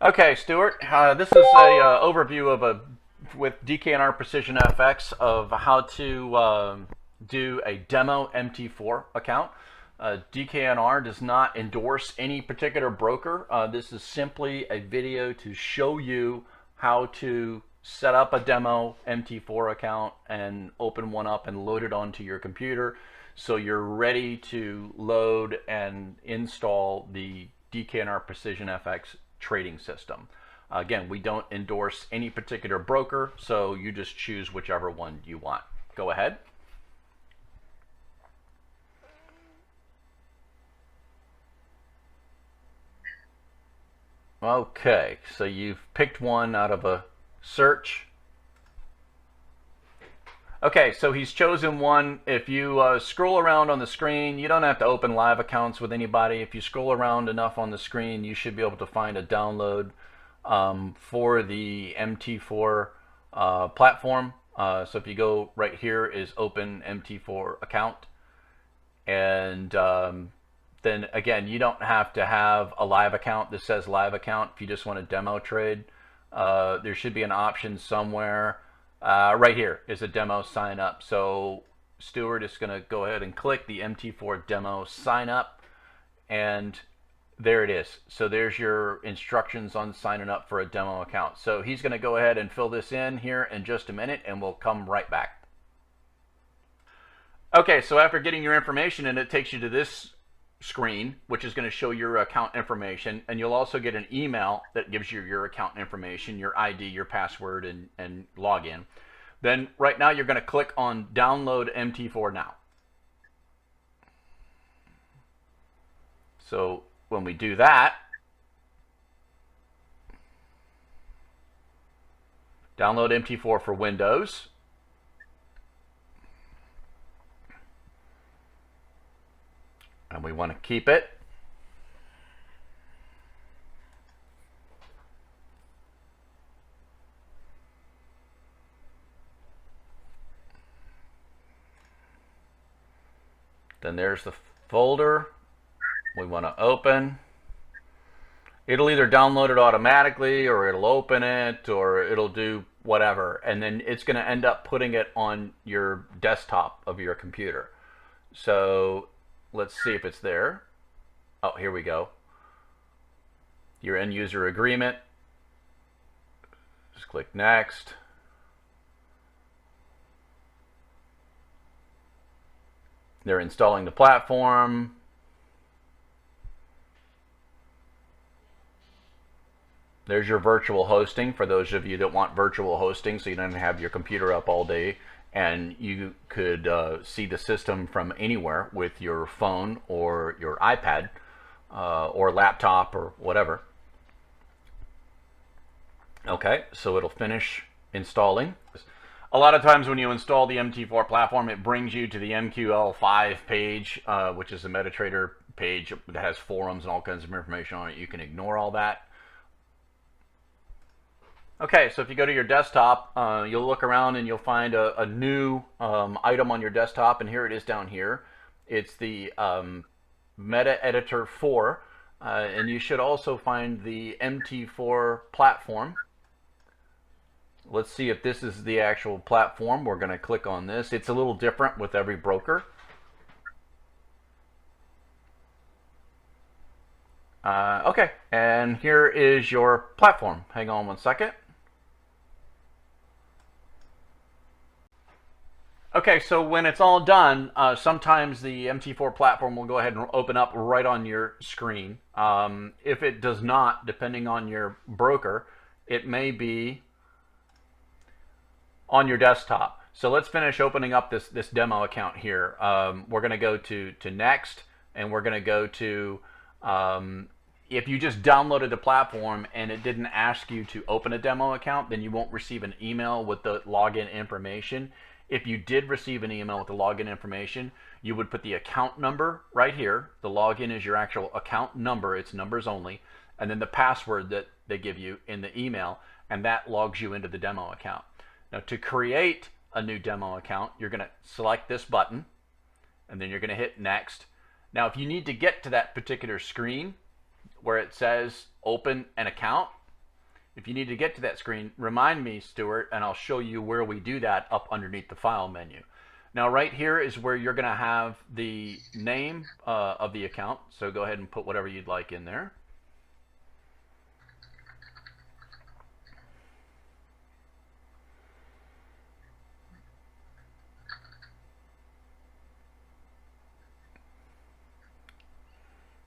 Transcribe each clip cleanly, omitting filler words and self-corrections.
Okay, Stuart, this is a overview of with DKNR Precision FX of how to do a demo MT4 account. DKNR does not endorse any particular broker. This is simply a video to show you how to set up a demo MT4 account and open one up and load it onto your computer so you're ready to load and install the DKNR Precision FX trading system. Again, we don't endorse any particular broker, so you just choose whichever one you want. Go ahead. Okay, so you've picked one out of a search. Okay, so he's chosen one. If you scroll around on the screen, you don't have to open live accounts with anybody. If you scroll around enough on the screen, you should be able to find a download for the MT4 platform. So if you go right here is open MT4 account. And then again, you don't have to have a live account that says live account. If you just want to demo trade, there should be an option somewhere. Right here is a demo sign up. So Stuart is going to go ahead and click the MT4 demo sign up, and there it is. So there's your instructions on signing up for a demo account. So he's going to go ahead and fill this in here in just a minute, and we'll come right back. Okay, so after getting your information in, it takes you to this screen, which is going to show your account information, and you'll also get an email that gives you your account information, your ID, your password, and login. Then right now you're going to click on download MT4 now. So when we do that, download MT4 for Windows. And we want to keep it. Then there's the folder we want to open. It'll either download it automatically, or it'll open it, or it'll do whatever. And then it's going to end up putting it on your desktop of your computer. So let's see if it's there. Oh, here we go. Your end user agreement. Just click next. They're installing the platform. There's your virtual hosting for those of you that want virtual hosting, so you don't have your computer up all day and you could see the system from anywhere with your phone or your iPad or laptop or whatever. Okay, so it'll finish installing. A lot of times when you install the MT4 platform, it brings you to the MQL5 page, which is a MetaTrader page that has forums and all kinds of information on it. You can ignore all that. Okay, so if you go to your desktop, you'll look around and you'll find a new item on your desktop, and here it is down here. It's the Meta Editor 4, and you should also find the MT4 platform. Let's see if this is the actual platform. We're going to click on this. It's a little different with every broker. Okay, and here is your platform. Hang on one second. Okay, so when it's all done, sometimes the MT4 platform will go ahead and open up right on your screen. If it does not, depending on your broker, it may be on your desktop. So let's finish opening up this demo account here. We're going to go to next, and we're going to go to if you just downloaded the platform and it didn't ask you to open a demo account, then you won't receive an email with the login information. If you did receive an email with the login information, you would put the account number right here. The login is your actual account number. It's numbers only. And then the password that they give you in the email, and that logs you into the demo account. Now, to create a new demo account, you're going to select this button, and then you're going to hit next. Now, if you need to get to that particular screen where it says open an account, If you need to get to that screen, remind me, Stuart, and I'll show you where we do that up underneath the File menu. Now, right here is where you're going to have the name of the account. So go ahead and put whatever you'd like in there.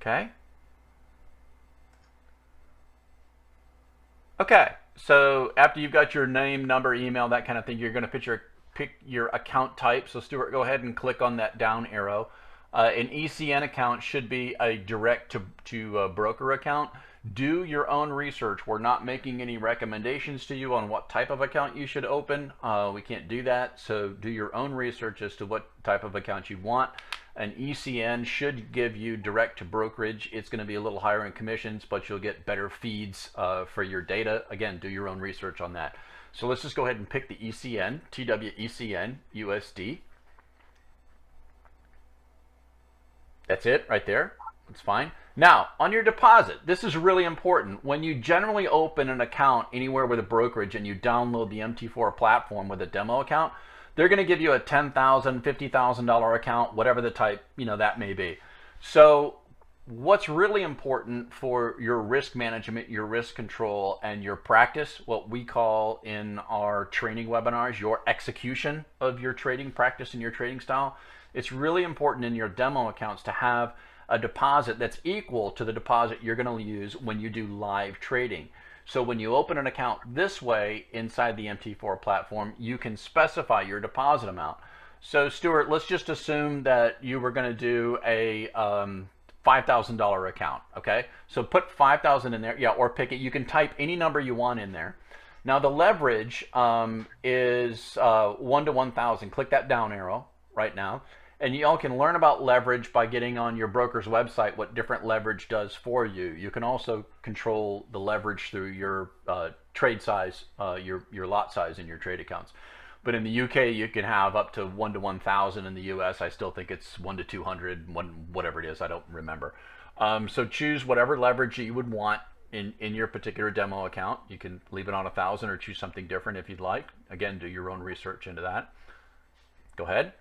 Okay. Okay. So after you've got your name, number, email, that kind of thing, you're going to pick your account type. So Stuart, go ahead and click on that down arrow. An ECN account should be a direct to broker account. Do your own research. We're not making any recommendations to you on what type of account you should open. We can't do that. So do your own research as to what type of account you want. An ECN should give you direct to brokerage. It's going to be a little higher in commissions, but you'll get better feeds for your data. Again, do your own research on that. So let's just go ahead and pick the ECN, TWECN USD. That's it right there. It's fine. Now, on your deposit, this is really important. When you generally open an account anywhere with a brokerage and you download the MT4 platform with a demo account, they're going to give you a $10,000, $50,000 account, whatever the type, that may be. So what's really important for your risk management, your risk control, and your practice, what we call in our training webinars, your execution of your trading practice and your trading style, it's really important in your demo accounts to have a deposit that's equal to the deposit you're going to use when you do live trading. So when you open an account this way inside the MT4 platform, you can specify your deposit amount. So Stuart, let's just assume that you were going to do a $5,000 account, okay? So put 5,000 in there, or pick it. You can type any number you want in there. Now the leverage is 1 to 1,000. Click that down arrow right now. And you all can learn about leverage by getting on your broker's website what different leverage does for you. You can also control the leverage through your trade size, your lot size in your trade accounts. But in the UK, you can have up to 1 to 1,000. In the US, I still think it's 1 to 200, whatever it is, I don't remember. So choose whatever leverage you would want in your particular demo account. You can leave it on 1,000 or choose something different if you'd like. Again, do your own research into that. Go ahead.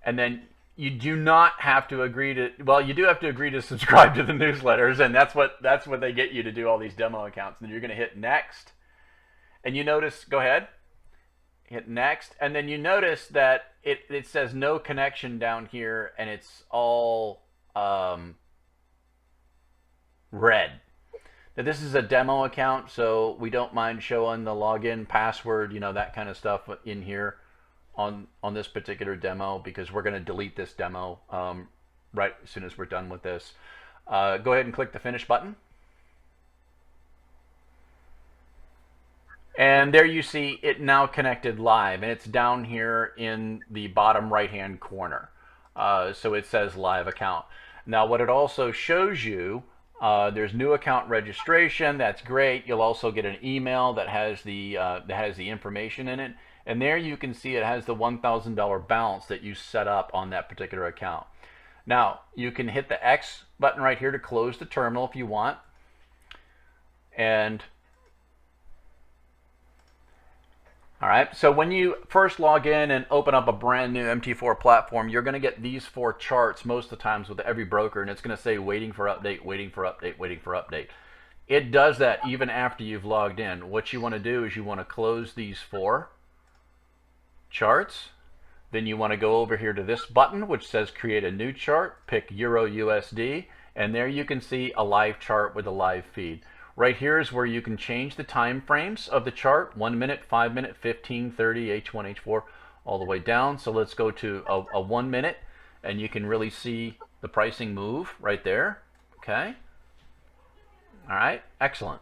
And then you do not have to agree to, well, you do have to agree to subscribe to the newsletters, and that's what they get you to do all these demo accounts. And then you're going to hit next, and you notice, go ahead, hit next, and then you notice that it says no connection down here, and it's all red. Now this is a demo account, so we don't mind showing the login password, that kind of stuff in here on this particular demo, because we're going to delete this demo right as soon as we're done with this. Go ahead and click the finish button. And there you see it now connected live, and it's down here in the bottom right hand corner. So it says live account. Now what it also shows you, there's new account registration. That's great. You'll also get an email that has the information in it. And there you can see it has the $1,000 balance that you set up on that particular account. Now, you can hit the X button right here to close the terminal if you want. And, all right, so when you first log in and open up a brand new MT4 platform, you're going to get these 4 charts most of the times with every broker, and it's going to say waiting for update, waiting for update, waiting for update. It does that even after you've logged in. What you want to do is you want to close these 4 charts. Then you want to go over here to this button which says create a new chart, pick Euro USD, and there you can see a live chart with a live feed. Right here is where you can change the time frames of the chart, 1 minute, 5 minute, 15, 30, H1, H4, all the way down. So let's go to a 1 minute, and you can really see the pricing move right there. Okay. All right, excellent.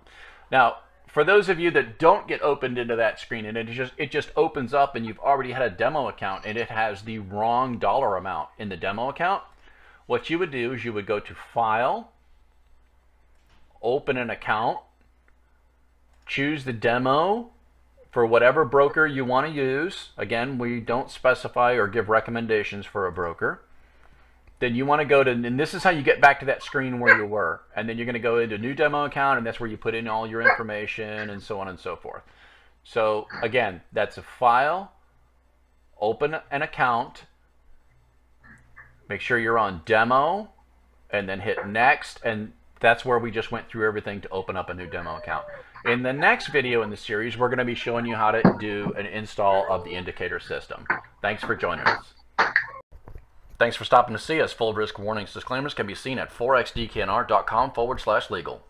Now, for those of you that don't get opened into that screen, and it just opens up and you've already had a demo account and it has the wrong dollar amount in the demo account, what you would do is you would go to File, Open an Account, choose the demo for whatever broker you want to use. Again, we don't specify or give recommendations for a broker. then you want to go to, and this is how you get back to that screen where you were. And then you're going to go into new demo account, and that's where you put in all your information and so on and so forth. So again, that's a file, open an account, make sure you're on demo, and then hit next, and that's where we just went through everything to open up a new demo account. In the next video in the series, we're going to be showing you how to do an install of the indicator system. Thanks for joining us. Thanks for stopping to see us. Full risk warnings disclaimers can be seen at forexdknr.com/legal.